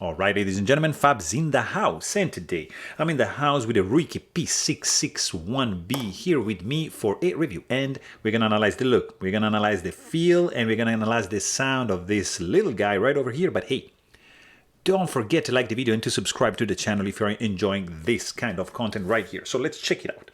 Alright, ladies and gentlemen, Fab's in the house, and today I'm in the house with a Ruike P-661 B here with me for a review, and we're gonna analyze the look, we're gonna analyze the feel, and we're gonna analyze the sound of this little guy right over here. But hey, don't forget to like the video and to subscribe to the channel if you're enjoying this kind of content right here. So let's check it out.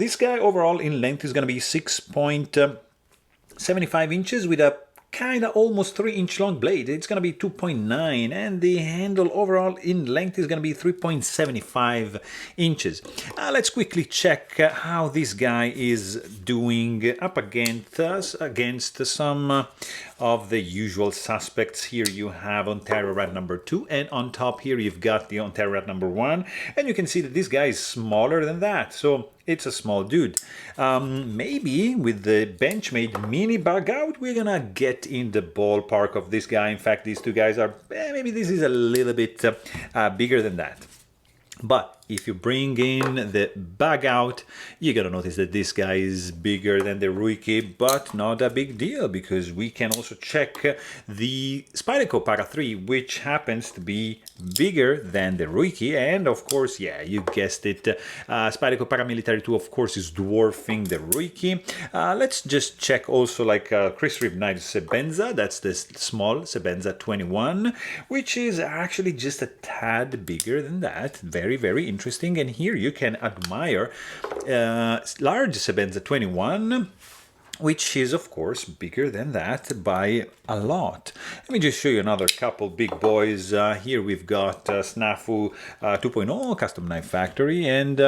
This guy overall in length is gonna be 6.75 inches with a kind of almost 3-inch long blade. It's going to be 2.9, and the handle overall in length is going to be 3.75 inches. Let's quickly check how this guy is doing up against some of the usual suspects. Here you have Ontario Rat number 2, and on top here you've got the Ontario Rat number 1, and you can see that this guy is smaller than that, so it's a small dude. Maybe with the Benchmade mini bug out, we're gonna get in the ballpark of this guy. In fact, these two guys are, maybe this is a little bit bigger than that. But if you bring in the bag out, you're gonna notice that this guy is bigger than the Ruike, but not a big deal, because we can also check the Spyderco Para 3, which happens to be bigger than the Ruike, and of course, yeah, you guessed it, Spyderco Paramilitary 2, of course, is dwarfing the Ruike. Let's just check also like Chris Reeve Knife Sebenza, that's the small Sebenza 21, which is actually just a tad bigger than that. Very, very interesting. And here you can admire large Sebenza 21, which is of course bigger than that by a lot. Let me just show you another couple big boys. Here we've got Snafu 2.0 Custom Knife Factory, and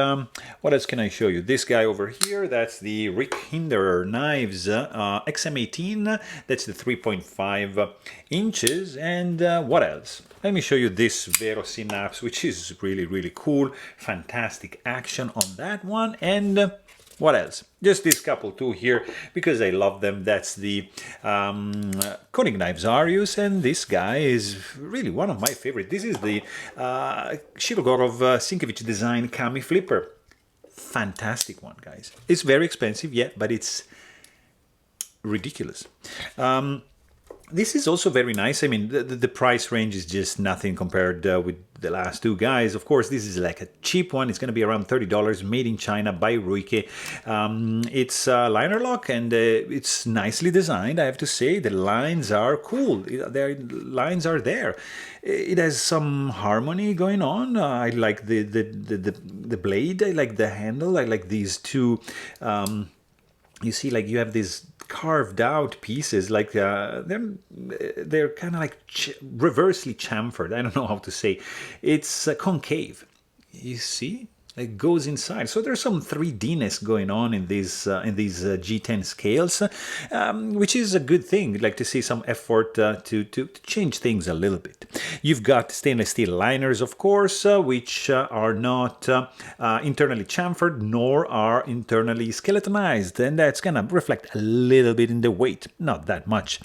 what else can I show you? This guy over here, that's the Rick Hinderer Knives XM18, that's the 3.5 inches, and what else? Let me show you this Vero Synapse, which is really, really cool. Fantastic action on that one, and what else? Just this couple two here, because I love them. That's the Koenig Knives Arius, and this guy is really one of my favorite. This is the Shirogorov Sienkiewicz design Kami Flipper. Fantastic one, guys. It's very expensive, yeah, but it's ridiculous. This is also very nice. I mean, the price range is just nothing compared with the last two guys. Of course, this is like a cheap one. It's going to be around $30, made in China by Ruike. It's liner lock, and it's nicely designed, I have to say. The lines are cool. The lines are there. It has some harmony going on. I like the blade. I like the handle. I like these two. You see, like you have these carved out pieces, like they're kind of like reversely chamfered. I don't know how to say. It's concave. You see, it goes inside. So there's some 3D-ness going on in these G10 scales, which is a good thing. I'd like to see some effort to change things a little bit. You've got stainless steel liners, of course, which are not internally chamfered nor are internally skeletonized, and that's gonna reflect a little bit in the weight, not that much.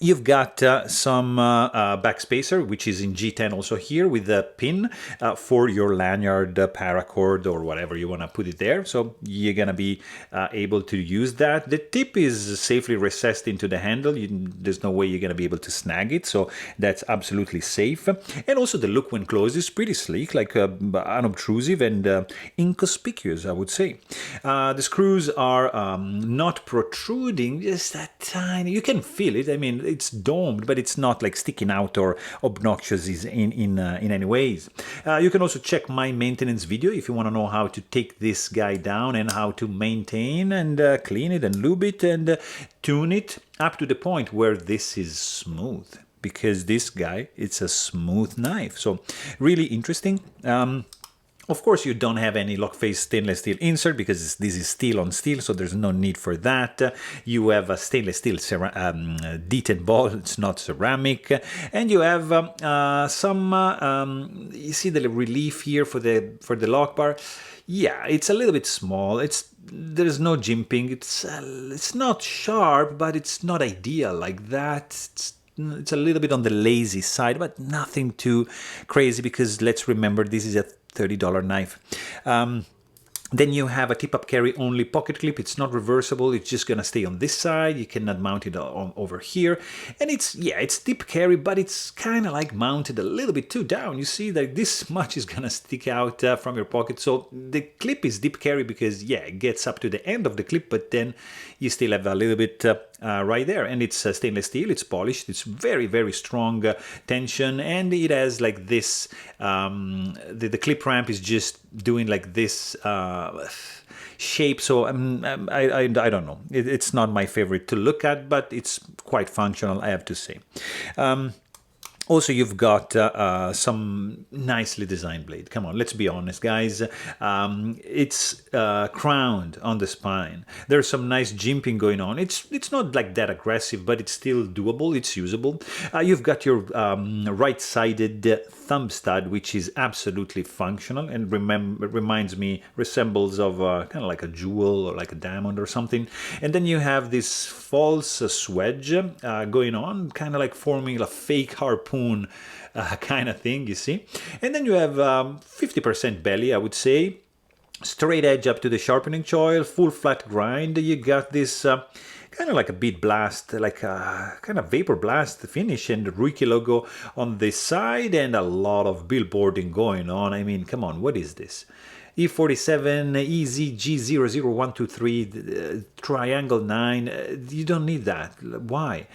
You've got some backspacer, which is in G10 also here, with a pin for your lanyard, paracord, or whatever you want to put it there. So you're going to be able to use that. The tip is safely recessed into the handle. There's no way you're going to be able to snag it, so that's absolutely safe. And also the look when closed is pretty sleek, like unobtrusive and inconspicuous, I would say. The screws are not protruding, just that tiny. You can feel it. I mean, it's domed, but it's not like sticking out or obnoxious in any ways. You can also check my maintenance video if you want to know how to take this guy down and how to maintain and clean it and lube it and tune it up to the point where this is smooth, because this guy, it's a smooth knife. So really interesting. Of course, you don't have any lock face stainless steel insert, because this is steel on steel, so there's no need for that. You have a stainless steel D10 ball, it's not ceramic, and you have some. You see the relief here for the lock bar. Yeah, it's a little bit small. There's no jimping. It's not sharp, but it's not ideal like that. It's a little bit on the lazy side, but nothing too crazy, because let's remember this is a $30 knife. Then you have a tip-up carry only pocket clip. It's not reversible. It's just gonna stay on this side. You cannot mount it on over here. And it's tip carry, but it's kind of like mounted a little bit too down. You see that this much is gonna stick out from your pocket. So the clip is dip carry because it gets up to the end of the clip, but then you still have a little bit right there. And it's stainless steel. It's polished. It's very, very strong tension, and it has like this. The clip ramp is just doing like this shape, so I don't know. It's not my favorite to look at, but it's quite functional, I have to say. Also, you've got some nicely designed blade. Come on, let's be honest, guys. It's crowned on the spine. There's some nice jimping going on. It's not like that aggressive, but it's still doable. It's usable. You've got your right-sided thumb stud, which is absolutely functional and resembles of kind of like a jewel or like a diamond or something. And then you have this false swedge going on, kind of like forming a fake harpoon kind of thing, you see. And then you have 50% belly, I would say. Straight edge up to the sharpening choil, full flat grind. You got this kind of like a bead blast, like a kind of vapor blast finish, and the Ruike logo on this side, and a lot of billboarding going on. I mean, come on, what is this? E47 EZG00123 triangle 9. You don't need that. Why?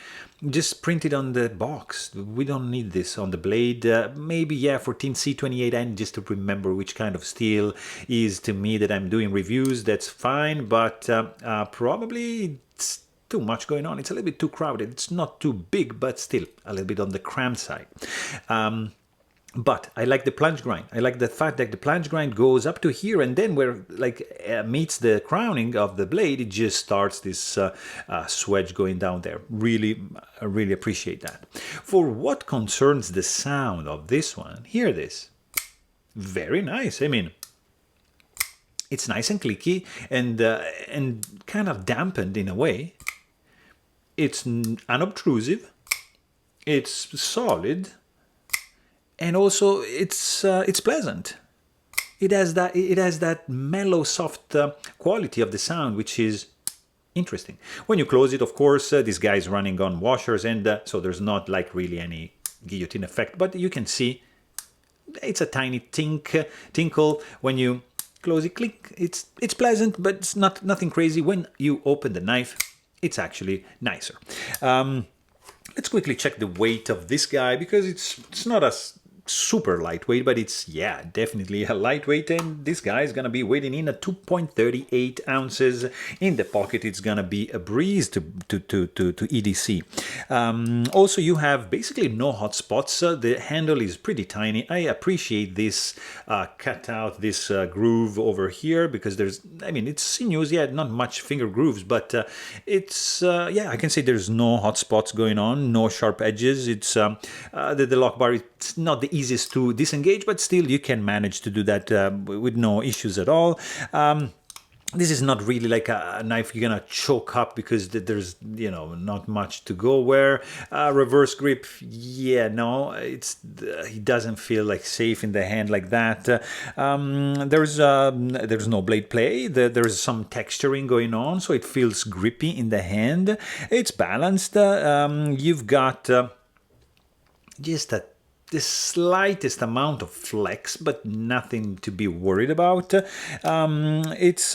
Just print it on the box. We don't need this on the blade. Maybe, yeah, 14C28N, just to remember which kind of steel is to me that I'm doing reviews. That's fine, but probably it's too much going on. It's a little bit too crowded. It's not too big, but still a little bit on the cramped side. But I like the plunge grind. I like the fact that the plunge grind goes up to here, and then where meets the crowning of the blade, it just starts this swedge going down there. Really, I really appreciate that. For what concerns the sound of this one, hear this. Very nice. I mean, it's nice and clicky and kind of dampened in a way. It's unobtrusive. It's solid. And also, it's pleasant. It has that mellow, soft quality of the sound, which is interesting. When you close it, of course, this guy is running on washers, and so there's not like really any guillotine effect. But you can see it's a tiny tinkle when you close it. Click. It's pleasant, but it's nothing crazy. When you open the knife, it's actually nicer. Let's quickly check the weight of this guy, because it's not a super lightweight, but it's definitely a lightweight, and this guy is gonna be weighing in at 2.38 ounces. In the pocket, it's gonna be a breeze to EDC. Also, you have basically no hot spots. The handle is pretty tiny. I appreciate this cutout, this groove over here, because it's sinuous, not much finger grooves, but it's I can say there's no hot spots going on, no sharp edges. It's the lock bar, it's not the easiest to disengage, but still you can manage to do that with no issues at all. This is not really like a knife you're gonna choke up, because there's not much to go where. Reverse grip, no, it doesn't feel like safe in the hand like that. There's no blade play. There's some texturing going on, so it feels grippy in the hand. It's balanced. You've got just the slightest amount of flex, but nothing to be worried about. It's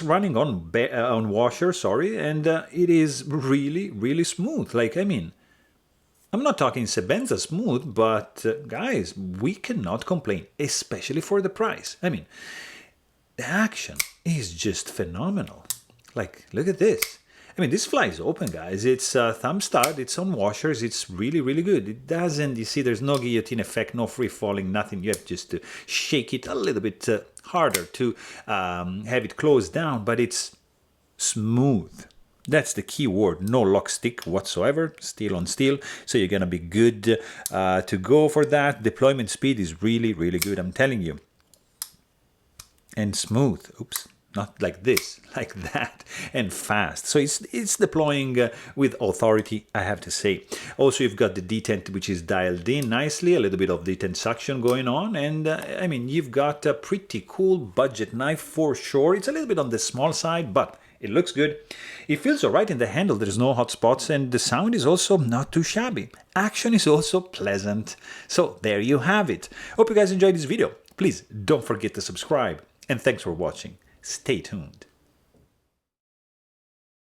running on washer, and it is really, really smooth. I'm not talking Sebenza smooth, but guys, we cannot complain, especially for the price. The action is just phenomenal. Look at this. This flies open, guys. It's thumb stud, it's on washers, it's really, really good. It doesn't, you see, there's no guillotine effect, no free falling, nothing. You have just to shake it a little bit harder to have it close down, but it's smooth. That's the key word. No lock stick whatsoever, steel on steel. So you're gonna be good to go for that. Deployment speed is really, really good, I'm telling you. And smooth. Oops. not like this, like that, and fast. So it's deploying with authority, I have to say. Also, you've got the detent, which is dialed in nicely, a little bit of detent suction going on, and I mean, you've got a pretty cool budget knife for sure. It's a little bit on the small side, but it looks good. It feels alright in the handle, there's no hot spots, and the sound is also not too shabby. Action is also pleasant. So there you have it. Hope you guys enjoyed this video. Please don't forget to subscribe, and thanks for watching. Stay tuned.